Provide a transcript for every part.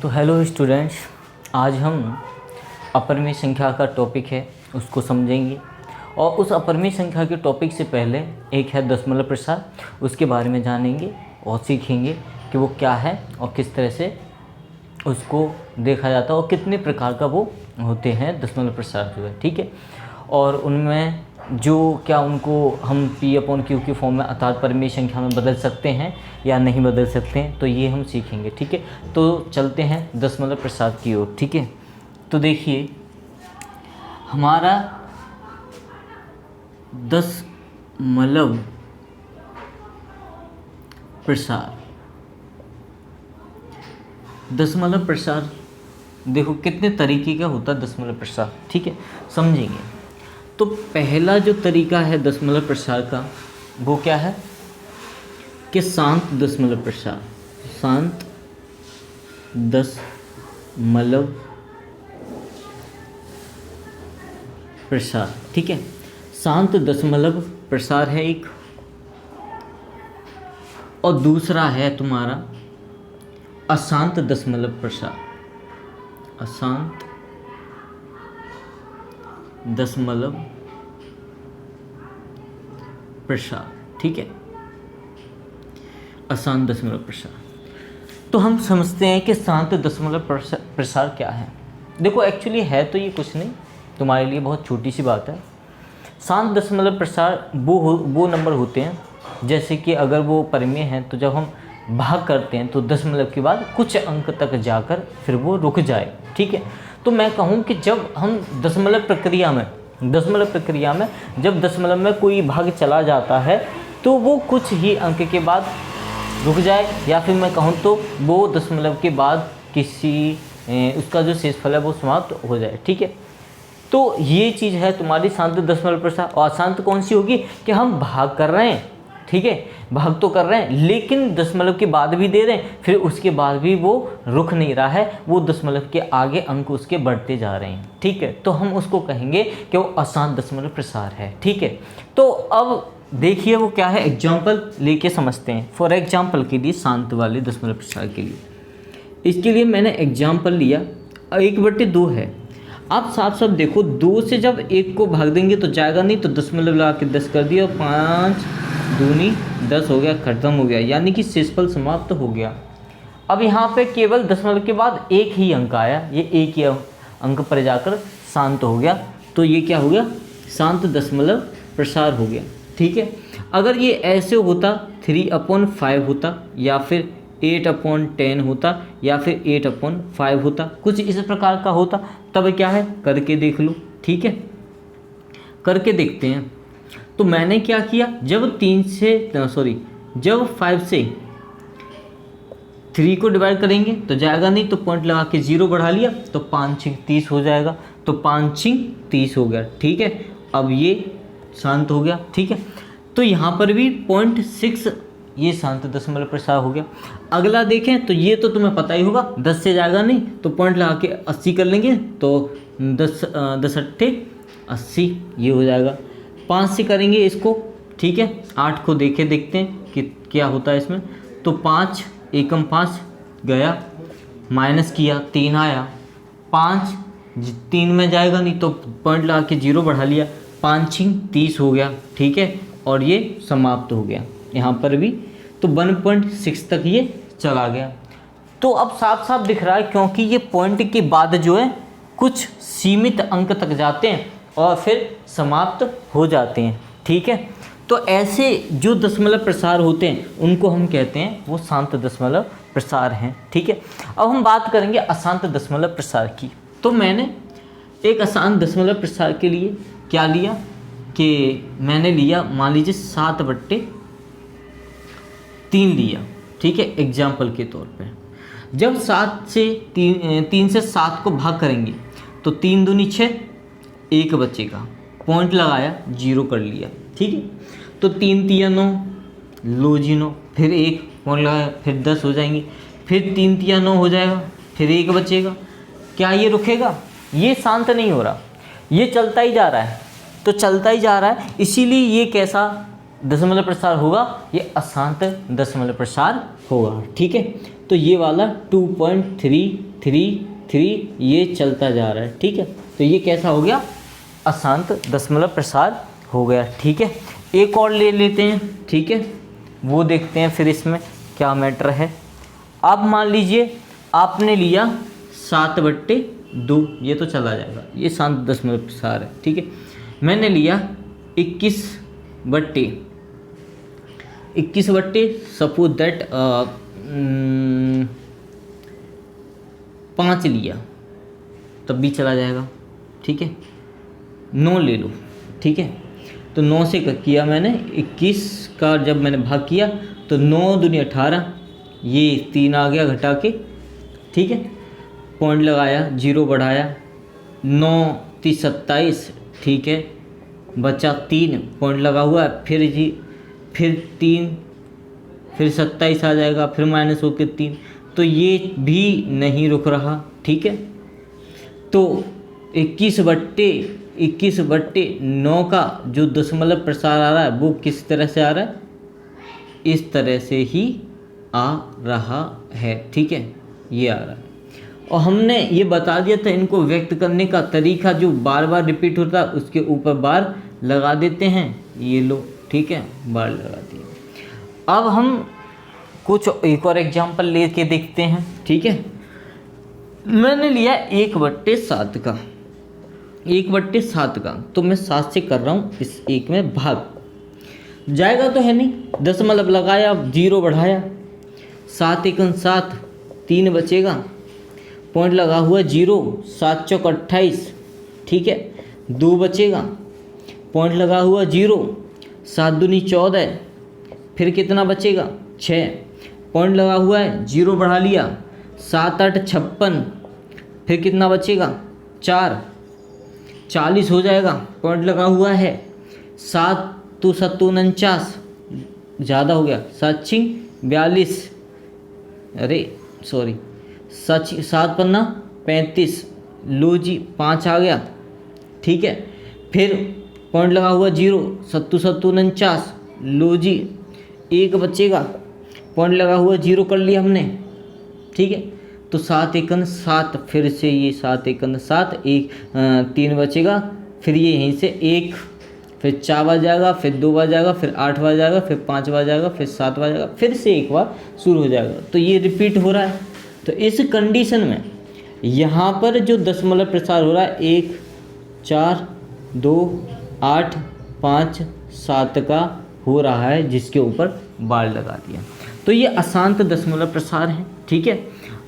तो hello students, आज हम अपरिमेय संख्या का टॉपिक है उसको समझेंगे। और उस अपरिमेय संख्या के टॉपिक से पहले एक है दशमलव प्रसार, उसके बारे में जानेंगे और सीखेंगे कि वो क्या है और किस तरह से उसको देखा जाता है और कितने प्रकार का वो होते हैं दशमलव प्रसार जो है, ठीक है। और उनमें जो क्या उनको हम P/Q के फॉर्म में अर्थात परिमेय संख्या में बदल सकते हैं या नहीं बदल सकते हैं, तो ये हम सीखेंगे, ठीक है। तो चलते हैं दशमलव प्रसार की ओर, ठीक है। तो देखिए हमारा दशमलव प्रसार देखो कितने तरीके का होता है दशमलव प्रसार, ठीक है, समझेंगे। तो पहला जो तरीका है दशमलव प्रसार का वो क्या है कि शांत दशमलव प्रसार, शांत दशमलव प्रसार, ठीक है। शांत दशमलव प्रसार है एक, और दूसरा है तुम्हारा अशांत दशमलव प्रसार, अशांत दशमलव प्रसार, ठीक है, अशांत दशमलव प्रसार। तो हम समझते हैं कि शांत दशमलव प्रसार क्या है। देखो एक्चुअली है तो ये कुछ नहीं, तुम्हारे लिए बहुत छोटी सी बात है। शांत दशमलव प्रसार वो नंबर होते हैं जैसे कि अगर वो परिमेय हैं तो जब हम भाग करते हैं तो दशमलव के बाद कुछ अंक तक जाकर फिर वो रुक जाए, ठीक है। तो मैं कहूँ कि जब हम दशमलव प्रक्रिया में जब दशमलव में कोई भाग चला जाता है तो वो कुछ ही अंक के बाद रुक जाए, या फिर मैं कहूँ तो वो दशमलव के बाद किसी उसका जो शेषफल है वो समाप्त हो जाए, ठीक है। तो ये चीज़ है तुम्हारी शांत दशमलव प्रसार। और अशांत कौन सी होगी कि हम भाग कर रहे हैं, ठीक है, भाग तो कर रहे हैं लेकिन दशमलव के बाद भी दे रहे हैं, फिर उसके बाद भी वो रुक नहीं रहा है, वो दशमलव के आगे अंक उसके बढ़ते जा रहे हैं, ठीक है। तो हम उसको कहेंगे कि वो अशांत दशमलव प्रसार है, ठीक है। तो अब देखिए वो क्या है, एग्जाम्पल लेके समझते हैं। फॉर एग्जाम्पल के लिए शांत वाले दशमलव प्रसार के लिए, इसके लिए मैंने एग्जाम्पल लिया 1/2 है। आप साफ साफ देखो, 2 से जब 1 को भाग देंगे तो जाएगा नहीं, तो दशमलव लगा के 10 कर दिया और 5 दूनी 10 हो गया, खत्म हो गया, यानी कि शेषफल समाप्त हो गया। अब यहाँ पे केवल दशमलव के बाद एक ही अंक आया, ये एक ही अंक पर जाकर शांत हो गया, तो ये क्या हो गया, शांत दशमलव प्रसार हो गया, ठीक है। अगर ये ऐसे होता 3/5 होता, या फिर 8/10 होता, या फिर 8/5 होता, कुछ इस प्रकार का होता, तब क्या है करके देख लो, ठीक है, करके देखते हैं। तो मैंने क्या किया, जब 5 से 3 को डिवाइड करेंगे तो जाएगा नहीं, तो पॉइंट लगा के 0 बढ़ा लिया, तो 5×6 30 हो जाएगा, तो 5×6 30 हो गया, ठीक है। अब ये शांत हो गया, ठीक है। तो यहाँ पर भी 0.6 ये शांत दशमलव प्रसार हो गया। अगला देखें तो ये तो तुम्हें पता ही होगा, 10 से जाएगा नहीं, तो पॉइंट लगा के 80 कर लेंगे, तो 10 8 80 ये हो जाएगा। 5 से करेंगे इसको, ठीक है, 8 को देखते हैं कि क्या होता है इसमें। तो 5 एकम 5 गया, माइनस किया 3 आया, 5 3 में जाएगा नहीं, तो पॉइंट लगा के 0 बढ़ा लिया, 5×6 30 हो गया, ठीक है, और ये समाप्त हो गया यहाँ पर भी। तो 1.6 तक ये चला गया। तो अब साफ साफ दिख रहा है, क्योंकि ये पॉइंट के बाद जो है कुछ सीमित अंक तक जाते हैं और फिर समाप्त हो जाते हैं, ठीक है। तो ऐसे जो दशमलव प्रसार होते हैं उनको हम कहते हैं वो शांत दशमलव प्रसार हैं, ठीक है। अब हम बात करेंगे अशांत दशमलव प्रसार की। तो मैंने एक अशांत दशमलव प्रसार के लिए क्या लिया कि मैंने लिया, मान लीजिए 7/3 लिया, ठीक है, एग्जाम्पल के तौर पे। जब 3 से 7 को भाग करेंगे तो 3 दूनी 6, 1 बचेगा, पॉइंट लगाया 0 कर लिया, ठीक है। तो 3 3 9, लो जी 9, फिर 1 पॉइंट लगाया, फिर 10 हो जाएंगे, फिर 3 3 9 हो जाएगा, फिर 1 बचेगा। क्या ये रुकेगा? ये शांत नहीं हो रहा, ये चलता ही जा रहा है, तो चलता ही जा रहा है, इसीलिए ये कैसा दशमलव प्रसार होगा, ये अशांत दशमलव प्रसार होगा, ठीक है। तो ये वाला 2.333 ये चलता जा रहा है, ठीक है। तो ये कैसा हो गया, अशांत दशमलव प्रसार हो गया, ठीक है। एक और ले लेते हैं, ठीक है, वो देखते हैं फिर इसमें क्या मैटर है। अब मान लीजिए आपने लिया 7/2, ये तो चला जाएगा, ये शांत दशमलव प्रसार है, ठीक है। मैंने लिया 21/, सपोज दैट 5 लिया तब भी चला जाएगा, ठीक है। 9 ले लो, ठीक है। तो 9 से किया मैंने 21 का, जब मैंने भाग किया तो 9 दूनी 18, ये 3 आ गया घटा के, ठीक है। पॉइंट लगाया, 0 बढ़ाया, 9 3 27, ठीक है। बचा 3, पॉइंट लगा हुआ है, फिर 3, फिर 27 आ जाएगा, फिर माइनस होकर 3, तो ये भी नहीं रुक रहा, ठीक है। तो 21/9 का जो दशमलव प्रसार आ रहा है वो किस तरह से आ रहा है, इस तरह से ही आ रहा है, ठीक है, ये आ रहा है। और हमने ये बता दिया था इनको व्यक्त करने का तरीका, जो बार बार रिपीट होता है उसके ऊपर बार लगा देते हैं, ये लो, ठीक है, बार लगा दिए। अब हम कुछ एक और एग्जाम्पल लेके देखते हैं, ठीक है। मैंने लिया 1/7 का, 1/7 का, तो मैं 7 से कर रहा हूँ, इस 1 में भाग जाएगा तो है नहीं, दशमलव लगाया, 0 बढ़ाया, 7 1 7, 3 बचेगा, पॉइंट लगा हुआ 0, 7 चौक 28, ठीक है। 2 बचेगा, पॉइंट लगा हुआ 0, 7 दूनी 14, फिर कितना बचेगा 6, पॉइंट लगा हुआ है, 0 बढ़ा लिया, 7 8 56, फिर कितना बचेगा 4, 40 हो जाएगा, पॉइंट लगा हुआ है, 7 2 7 49, ज़्यादा हो गया, 7 6 42, अरे सॉरी, 7 पन्ना 35, लो जी 5 आ गया, ठीक है। फिर पॉइंट लगा हुआ 0, 7 7 49, लो जी 1 बचेगा, पॉइंट लगा हुआ 0 कर लिया हमने, ठीक है। तो 7 1 7, फिर से ये 7 1 7, 3 बचेगा, फिर ये यहीं से 1, फिर 4 बार जाएगा, फिर 2 बार जाएगा, फिर 8 बार जाएगा, फिर 5 बार जाएगा, फिर 7 बार जाएगा, फिर से एक बार शुरू हो जाएगा। तो ये रिपीट हो रहा है। तो इस कंडीशन में यहाँ पर जो दशमलव प्रसार हो रहा है 1 4 2 8 5 7 का हो रहा है, जिसके ऊपर बार लगा दिया। तो ये अशांत दशमलव प्रसार है, ठीक है।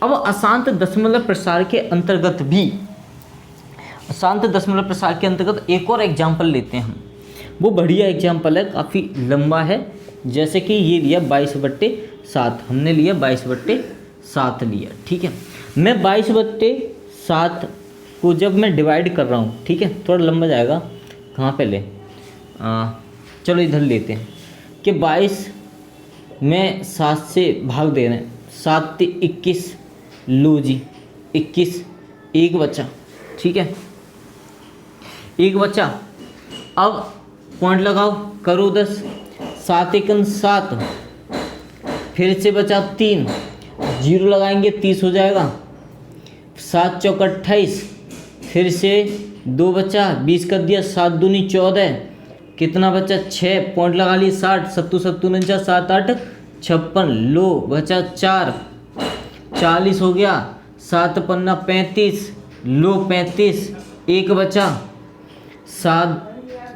अब अशांत दशमलव प्रसार के अंतर्गत भी, अशांत दशमलव प्रसार के अंतर्गत एक और एग्जाम्पल लेते हैं हम। वो बढ़िया एग्जाम्पल है, काफ़ी लंबा है। जैसे कि ये लिया 22/7, हमने लिया 22/7 लिया, ठीक है। मैं 22/7 को जब मैं डिवाइड कर रहा हूँ, ठीक है, थोड़ा लंबा जाएगा, कहाँ पे ले, चलो इधर लेते हैं कि 22 में 7 से भाग दे रहे हैं, 7 3 21, लो जी 21, 1 बचा, ठीक है, 1 बचा। अब पॉइंट लगाओ, करो 10, 7 1 7, फिर से बचा 3, 0 लगाएंगे 30 हो जाएगा, 7 चौक 28, फिर से 2 बचा, 20 कर दिया, 7 दूनी 14, कितना बचा 6, पॉइंट लगा लिए 60, 7 7 49, 7 8 56, लो बचा 4, 40 हो गया, 7 पन्ना 35, लो 35, 1 बचा, 7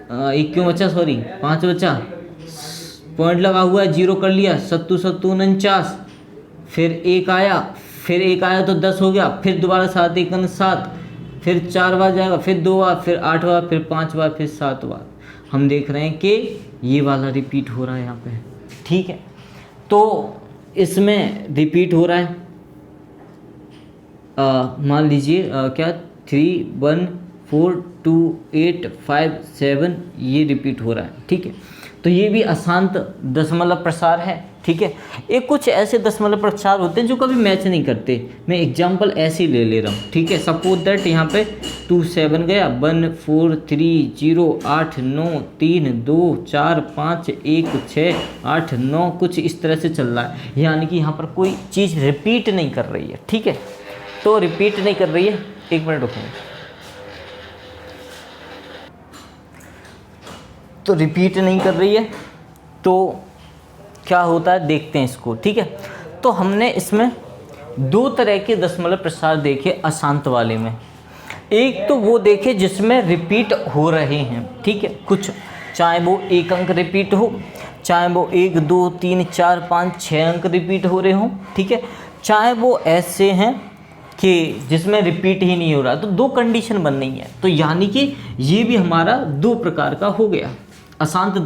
1 क्यों बचा, सॉरी 5 बचा, पॉइंट लगा हुआ है, 0 कर लिया, 7 7 49, फिर 1 आया, फिर 1 आया तो 10 हो गया, फिर दोबारा 7 1 7, फिर 4 बार जाएगा, फिर 2 बार, फिर 8 बार, फिर 5 बार, फिर 7 बार। हम देख रहे हैं कि ये वाला रिपीट हो रहा है यहाँ पे, ठीक है। तो इसमें रिपीट हो रहा है, मान लीजिए क्या 3 1 4 2 8 5 7, ये रिपीट हो रहा है, ठीक है। तो ये भी अशांत दशमलव प्रसार है, ठीक है। एक कुछ ऐसे दशमलव प्रसार होते हैं जो कभी मैच नहीं करते। मैं एग्जांपल ऐसे ही ले रहा हूँ, ठीक है। सपोज दैट यहाँ पे 2 7 गया, 1 4 3 0 8 9 3 2 4 5 1 6 8 9 कुछ इस तरह से चल रहा है, यानी कि यहाँ पर कोई चीज़ रिपीट नहीं कर रही है, ठीक है। तो रिपीट नहीं कर रही है, एक मिनट रुकूंगा। तो रिपीट नहीं कर रही है तो क्या होता है देखते हैं इसको, ठीक है। तो हमने इसमें 2 तरह के दशमलव प्रसार देखे अशांत वाले में। एक तो वो देखे जिसमें रिपीट हो रहे हैं, ठीक है, कुछ, चाहे वो 1 अंक रिपीट हो, चाहे वो 1 2 3 4 5 6 अंक रिपीट हो रहे हों, ठीक है, चाहे वो ऐसे हैं कि जिसमें रिपीट ही नहीं हो रहा। तो 2 कंडीशन बन रही है। तो यानी कि ये भी हमारा 2 प्रकार का हो गया। अशांत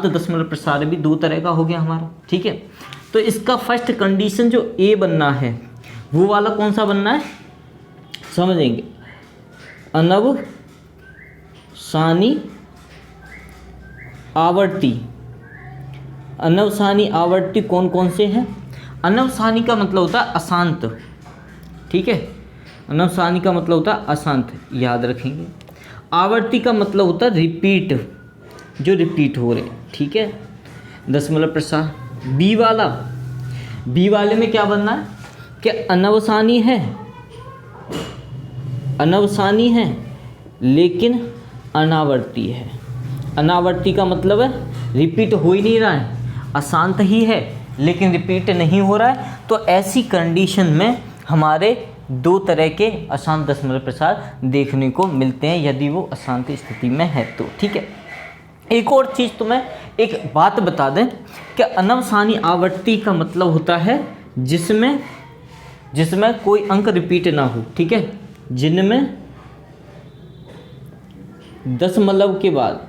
दशमलव प्रसार भी 2 तरह का हो गया हमारा, ठीक है। तो इसका फर्स्ट कंडीशन जो ए बनना है वो वाला कौन सा बनना है समझेंगे। अनवसानी आवर्ती। अनवसानी आवर्ती कौन कौन से हैं? अनवसानी का मतलब होता है अशांत, ठीक है। अनवसानी का मतलब होता है अशांत, याद रखेंगे। आवर्ती का मतलब होता है रिपीट, जो रिपीट हो रहे, ठीक है। दशमलव प्रसार बी वाले में क्या बनना है कि अनवसानी है लेकिन अनावर्ती है। अनावर्ती का मतलब है रिपीट हो ही नहीं रहा है, अशांत ही है लेकिन रिपीट नहीं हो रहा है। तो ऐसी कंडीशन में हमारे 2 तरह के अशांत दशमलव प्रसार देखने को मिलते हैं यदि वो अशांत स्थिति में है तो, ठीक है। एक और चीज़ तुम्हें एक बात बता दें कि अनवसानी आवर्ती का मतलब होता है जिसमें कोई अंक रिपीट ना हो, ठीक है, जिनमें दशमलव के बाद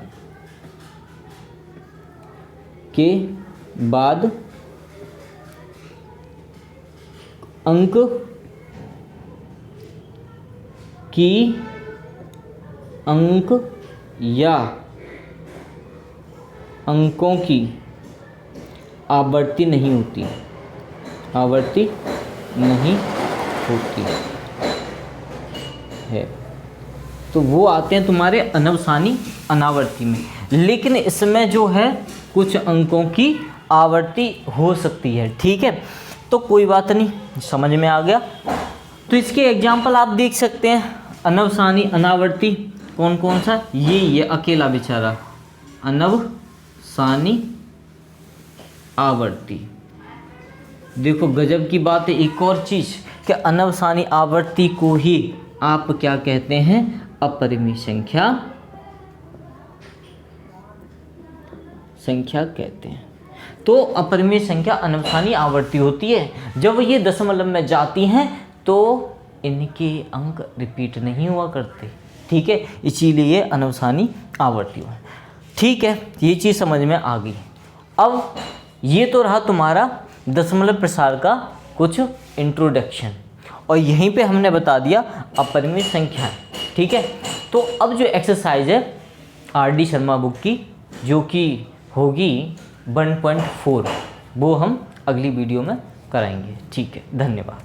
अंक या अंकों की आवृत्ति नहीं होती है, तो वो आते हैं तुम्हारे अनवसानी अनावर्ती में। लेकिन इसमें जो है कुछ अंकों की आवृत्ति हो सकती है, ठीक है। तो कोई बात नहीं, समझ में आ गया। तो इसके एग्जाम्पल आप देख सकते हैं। अनवसानी अनावर्ती कौन कौन सा? ये अकेला बेचारा अनवसानी आवर्ती। देखो गजब की बात है। एक और चीज़ कि अनवसानी आवर्ती को ही आप क्या कहते हैं? अपरिमेय संख्या कहते हैं। तो अपरिमेय संख्या अनवसानी आवर्ती होती है। जब ये दशमलव में जाती हैं तो इनके अंक रिपीट नहीं हुआ करते, ठीक है, इसीलिए ये अनवसानी आवर्ती है, ठीक है। ये चीज़ समझ में आ गई। अब ये तो रहा तुम्हारा दशमलव प्रसार का कुछ इंट्रोडक्शन, और यहीं पे हमने बता दिया अपरिमेय संख्याएं, ठीक है। तो अब जो एक्सरसाइज है आर.डी. शर्मा बुक की, जो कि होगी 1.4, वो हम अगली वीडियो में कराएंगे, ठीक है। धन्यवाद।